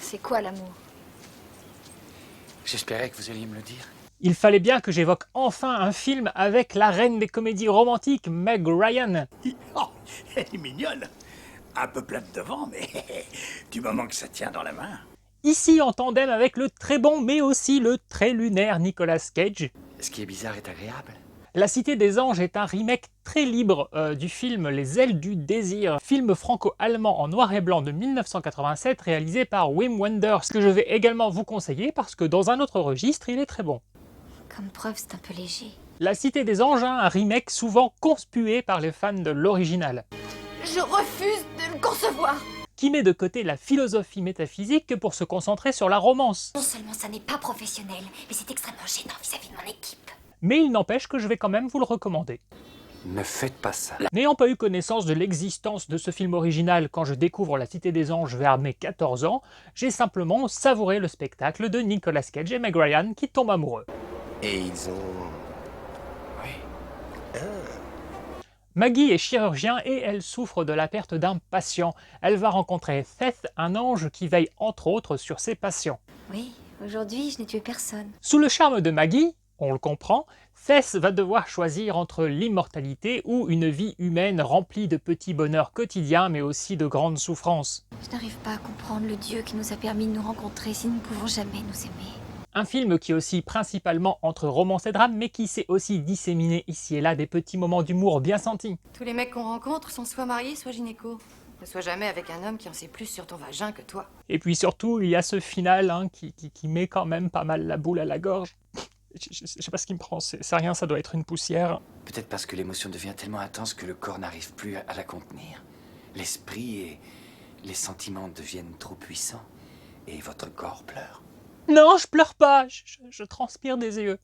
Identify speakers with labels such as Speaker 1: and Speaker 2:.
Speaker 1: C'est quoi l'amour?
Speaker 2: J'espérais que vous alliez me le dire.
Speaker 3: Il fallait bien que j'évoque enfin un film avec la reine des comédies romantiques, Meg Ryan.
Speaker 4: Oh, elle est mignonne. Un peu plate devant, mais du moment que ça tient dans la main.
Speaker 3: Ici en tandem avec le très bon mais aussi le très lunaire Nicolas Cage.
Speaker 2: Ce qui est bizarre est agréable.
Speaker 3: La Cité des Anges est un remake très libre du film Les Ailes du Désir, film franco-allemand en noir et blanc de 1987 réalisé par Wim Wenders, que je vais également vous conseiller parce que dans un autre registre, il est très bon.
Speaker 1: Comme preuve, c'est un peu léger.
Speaker 3: La Cité des Anges, un remake souvent conspué par les fans de l'original,
Speaker 1: Je refuse de le concevoir!
Speaker 3: qui met de côté la philosophie métaphysique pour se concentrer sur la romance.
Speaker 1: Non seulement ça n'est pas professionnel, mais c'est extrêmement gênant vis-à-vis de mon équipe.
Speaker 3: Mais il n'empêche que je vais quand même vous le recommander.
Speaker 2: Ne faites pas ça.
Speaker 3: N'ayant pas eu connaissance de l'existence de ce film original quand je découvre La Cité des Anges vers mes 14 ans, j'ai simplement savouré le spectacle de Nicolas Cage et Meg Ryan qui tombent amoureux.
Speaker 4: Et ils ont...
Speaker 3: Maggie est chirurgien et elle souffre de la perte d'un patient. Elle va rencontrer Seth, un ange qui veille entre autres sur ses patients.
Speaker 1: Oui, aujourd'hui, je n'ai tué personne.
Speaker 3: Sous le charme de Maggie, on le comprend, Seth va devoir choisir entre l'immortalité ou une vie humaine remplie de petits bonheurs quotidiens mais aussi de grandes souffrances.
Speaker 1: Je n'arrive pas à comprendre le Dieu qui nous a permis de nous rencontrer si nous ne pouvons jamais nous aimer.
Speaker 3: Un film qui oscille principalement entre romance et drame, mais qui sait aussi disséminer ici et là des petits moments d'humour bien sentis.
Speaker 5: Tous les mecs qu'on rencontre sont soit mariés, soit gynéco. Ne sois jamais avec un homme qui en sait plus sur ton vagin que toi.
Speaker 3: Et puis surtout, il y a ce final qui met quand même pas mal la boule à la gorge. Je sais pas ce qui me prend, c'est rien, ça doit être une poussière.
Speaker 2: Peut-être parce que l'émotion devient tellement intense que le corps n'arrive plus à la contenir. L'esprit et les sentiments deviennent trop puissants et votre corps pleure.
Speaker 3: Non, je pleure pas, je transpire des yeux.